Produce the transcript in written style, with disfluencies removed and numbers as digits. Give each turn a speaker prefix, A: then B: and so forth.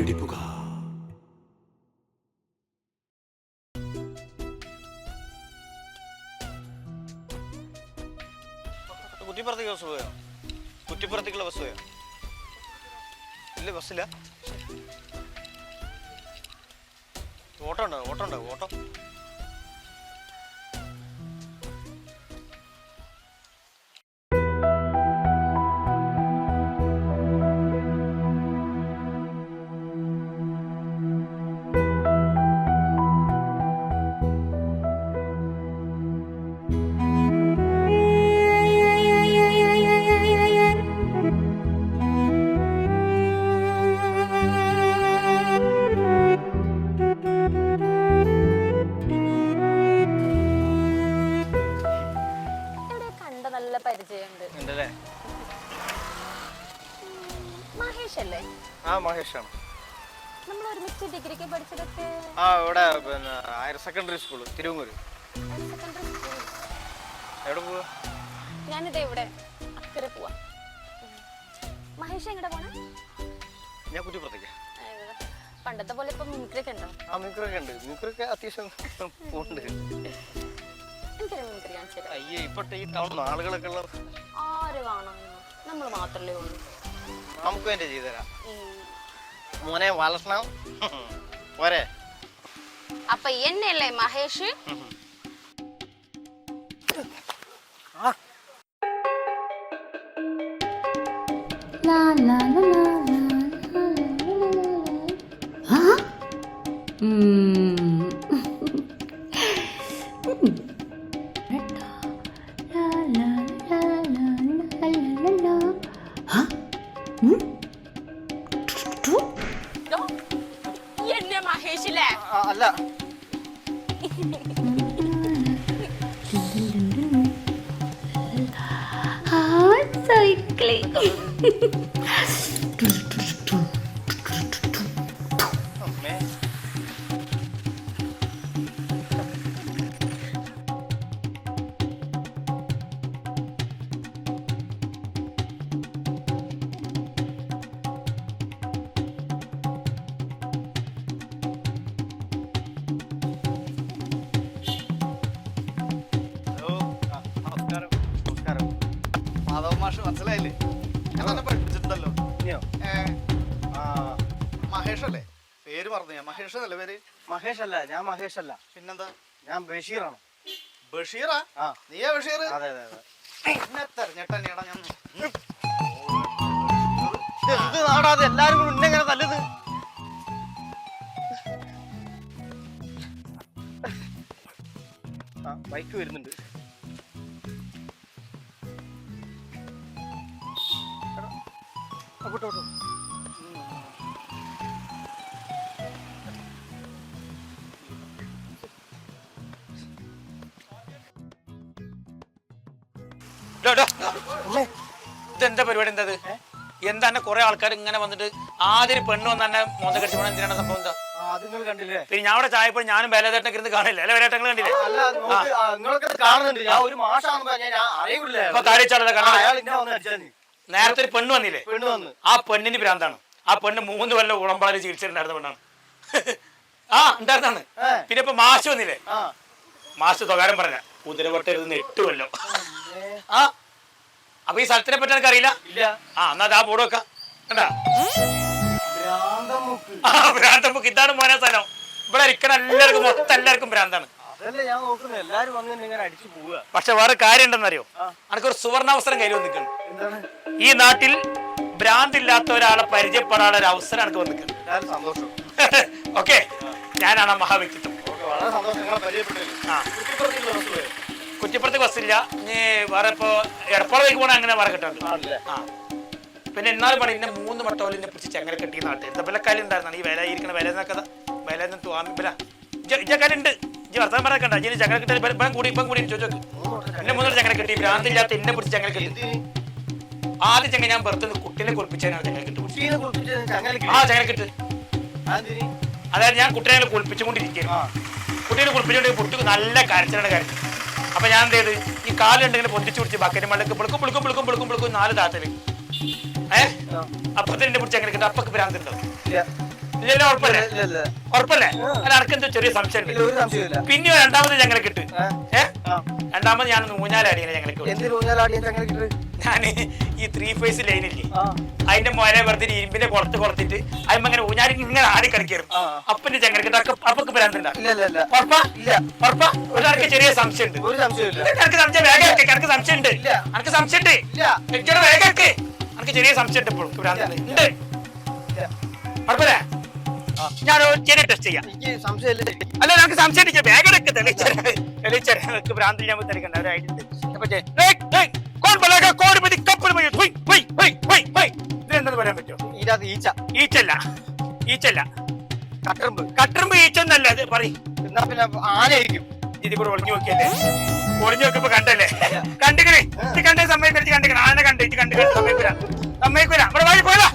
A: വെടിപ്പുക.
B: കുറ്റിപ്പുറത്തേക്ക് bus പോയോ? കുറ്റിപ്പുറത്തേക്കുള്ള bus പോയോ? ഇല്ല, ബസ്സില്ല. ഓട്ടോ ഉണ്ടാവും, ഓട്ടോ ഉണ്ടാവും, ഓട്ടോ. മഹേഷാണ്. ഇവിടെ ഹയർ സെക്കൻഡറി സ്കൂള് തിരുവങ്ങൂര്. എവിടെ പോവാ?
C: ഞാനിത് ഇവിടെ അക്കരെ പോവാ. മഹേഷ് എങ്ങടെ പോണേ?
B: ഞാൻ കുറ്റിപ്പുറത്തേക്ക്.
C: പണ്ടത്തെ പോലെ ഇപ്പൊ മിമിക്രിയൊക്കെ ഉണ്ടോ?
B: ആ, മിമിക്രിയൊക്കെ ഉണ്ട്. മിമിക്രിയൊക്കെ അത്യാവശ്യം ഉണ്ട്. അയ്യേ, ഇപ്പോഴത്തെ ഈ ടൗൺ ആളുകളൊക്കെ ഉള്ള
C: ആര് കാണാൻ? നമ്മൾ മാത്രല്ലേ ഉള്ളൂ.
B: നമുക്ക് വേണ്ടി ചെയ്തുതരാം. മോനെ വളർത്തണം പോരെ.
C: അപ്പൊ എന്നല്ലേ മഹേഷ്?
B: അല്ല, മനസ്സിലായില്ലേ? ഞാൻ തന്നെ പഠിപ്പിച്ചിട്ടുണ്ടല്ലോ. മഹേഷ് അല്ലേ പേര്? പറഞ്ഞു ഞാൻ. മഹേഷ് അല്ലേ പേര്?
D: മഹേഷ് അല്ല, ഞാൻ മഹേഷ് അല്ല.
B: പിന്നെന്താ?
D: ഞാൻ ബഷീറാണ്.
B: ബഷീറാ? നീയാ ബഷീർ?
D: അതെ അതെ അതെ.
B: എന്നെ തെരഞ്ഞെട്ടാ ഞാൻ.
D: എന്ത് നാടാ അത്? എല്ലാരും കൂടെ ഉന്നെങ്ങനെ തല്ലുത്? ബൈക്ക് വരുന്നുണ്ട്.
E: ഇതെന്താ പരിപാടി? എന്താ എന്താണ്? കുറെ ആൾക്കാർ ഇങ്ങനെ വന്നിട്ട് ആദ്യം പെണ്ണ് വന്ന് തന്നെ മോന്ത കടിച്ചു പോകണം. എന്തിനാണ് സംഭവം? എന്താ
D: കണ്ടില്ലേ?
E: പിന്നെ ഞാൻ അവിടെ ചായപ്പോൾ ഞാനും വേലേട്ടനൊക്കെ ഇരുന്ന് കാണില്ല. അല്ലെ വേലേട്ടങ്ങൾ കണ്ടില്ലേ? നേരത്തെ ഒരു പെണ്ണ് വന്നില്ലേ? ആ പെണ്ണിന് ഭ്രാന്താണ്. ആ പെണ്ണ് 3 കൊല്ലം ഉളമ്പാളി ചികിത്സയിലുണ്ടായിരുന്ന പെണ്ണാണ്. ഉണ്ടായിരുന്നാണ്. പിന്നെ ഇപ്പൊ മാഷ് വന്നില്ലേ? മാഷ് തൊകാരം പറഞ്ഞ കുതിരവട്ടെഴുതുന്ന 8 കൊല്ലം. അപ്പൊ ഈ സ്ഥലത്തിനെ പറ്റി എനിക്ക് അറിയില്ല. എന്നാ ആ ബോർഡ് വെക്കാം. കണ്ടാ? ഭ്രാന്തമുക്ക്. ഇതാണ് മോനെ സ്ഥലം. ഇവിടെ ഇരിക്കണ എല്ലാവർക്കും മൊത്തം എല്ലാവർക്കും ഭ്രാന്താണ്. പക്ഷെ വേറെ കാര്യം ഉണ്ടെന്നറിയോ? എനിക്കൊരു സുവർണാവസരം കയ്യിൽ വന്നിരിക്കുന്നു. ഈ നാട്ടിൽ ഭ്രാന്തില്ലാത്ത ഒരാളെ പരിചയപ്പെടാനുള്ള ഒരു അവസരം എനിക്ക് വന്നിരിക്കുന്നു. ഓക്കെ, ഞാനാണ് ആ മഹാവ്യക്തിത്വം. കുറ്റിപ്പുറത്ത് ബസ്സില്ല. ഇനി വേറെ ഇപ്പൊ എടപ്പാളേക്ക് പോകണ അങ്ങനെ വേറെ കിട്ടാറുണ്ട്. പിന്നെ എന്നാലും പണി എന്നെ 3 വട്ടോലിനെ പിടിച്ച് ചെങ്ങല കെട്ടിയ നാട്ടിൽ വിലക്കാലം ഉണ്ടായിരുന്നാണ്. ഈ വില ഇരിക്കണ വില വില ഇജക്കാലുണ്ട്. ഇജ്ജ് വർത്തമാനം പറയണ്ട. ഇനി ചങ്ങല കെട്ടി ഇപ്പം കൂടി ചോദിച്ചു. എന്നെ 3 ചങ്ങല കെട്ടി. ഭ്രാന്തില്ലാത്ത എന്നെ പിടിച്ച് ചങ്ങല കെട്ടി. ആദ്യം ചെങ്ങ ഞാൻ പുറത്തുനിന്ന് കുട്ടീനെ കുളിപ്പിച്ചാണ് ചങ്ങല കെട്ടി. ചങ്ങല കെട്ട്. അതായത് ഞാൻ കുട്ടീനെ കുളിപ്പിച്ചുകൊണ്ടിരിക്കുന്നു. കുട്ടീനെ കുളിപ്പിച്ചുകൊണ്ട് കുട്ടിക്ക് നല്ല കരച്ചിലാണ് കരച്ചിൽ. അപ്പൊ ഞാൻ എന്ത് ചെയ്ത് ഈ കാലുണ്ടെങ്കിൽ പൊന്തിച്ചു പിടിച്ച് ബക്കറ്റ് മണ്ണക്ക് പിളുക്കും 4 താത്തല്. അപ്പത്തിന് എന്നെ പിടിച്ച് അങ്ങനെ കിട്ടും. അപ്പൊക്ക് ഭ്രാന്ത് ഉണ്ടാവും. ഇല്ലല്ലോ ഉറപ്പല്ലേ
D: ഇല്ല, ഇല്ല.
E: ഉറപ്പല്ലേ അല്ല അനക്കെന്തോ ചെറിയ സംശയം
D: ഇല്ല, ഒരു സംശയമില്ല.
E: പിന്നെ രണ്ടാമത് ഞങ്ങളെ കിട്ട്
D: ആ.
E: രണ്ടാമത് ഞാൻ ഊഞ്ഞാലടിയാണ് ഞങ്ങൾക്ക്
D: എന്തിന് ഊഞ്ഞാലാടിയ ചങ്ങനെ കിട്ടത്?
E: ഞാൻ ഈ 3 ഫേസ് ലൈനില്ലേ
D: ആ.
E: അതിന്റെ മോനെ വെറുതെ ഇരുമ്പിന്റെ പുറത്ത് കൊടുത്തിട്ട് അതിന് അങ്ങനെ ഊഞ്ഞാലി ഇങ്ങനെ ആടി കളിക്കറും
D: ആ.
E: അപ്പന്റെ ചങ്ങലക്കിട്ട് അപ്പൊക്ക് ഭ്രാന്തണ്ട
D: ഇല്ല, ഇല്ല, ഇല്ല.
E: ഉറപ്പാ
D: ഇല്ല.
E: ഉറപ്പാ ഒരാൾക്ക് ചെറിയ സംശയം ഉണ്ട്
D: ഒരു സംശയമില്ല.
E: എനിക്ക് സംശയം വേഗം എനിക്ക് സംശയം ഉണ്ട്
D: ഇല്ല.
E: എനിക്ക് സംശയം ഉണ്ട്
D: ഇല്ല.
E: എനിക്കത് വേഗം എനിക്ക് ചെറിയ സംശയം ഉണ്ട് ഇപ്പോഴും ഭ്രാന്തണ്ട് ഉണ്ട്
D: ഇല്ല.
E: ഉറപ്പല്ലേ ഞാൻ ഒരു ചെറിയ ടെസ്റ്റ് ചെയ്യാം
D: എനിക്ക് സംശയമില്ല.
E: അല്ല നമുക്ക് സംശയം വേഗം തെളിയിച്ചു ഭ്രാന്തി ഞാൻ തെളിക്കണ്ട ഒരു ഐഡിയ ഉണ്ട് ഇതെന്തെന്ന് പറയാൻ പറ്റുമോ
D: ഇതിനകത്ത് ഈച്ച,
E: ഈച്ചല്ല
D: കട്ടറുമ്പ്.
E: കട്ടറുമ്പ് ഈച്ചൊന്നല്ല അത് പറയും
D: എന്നാ പിന്നെ ആനയായിരിക്കും.
E: ഇതിൽ കൂടെ ഒളിഞ്ഞു നോക്കിയല്ലേ ഒളിഞ്ഞു നോക്കിയപ്പോ കണ്ടല്ലേ കണ്ടിക്കണേ ഇത് കണ്ടേ സമ്മതിക്കണേ കണ്ടിക്കണം ആന കണ്ടേ ഇത് കണ്ടു സമ്മതിക്കൂല ഇവിടെ പോയതാ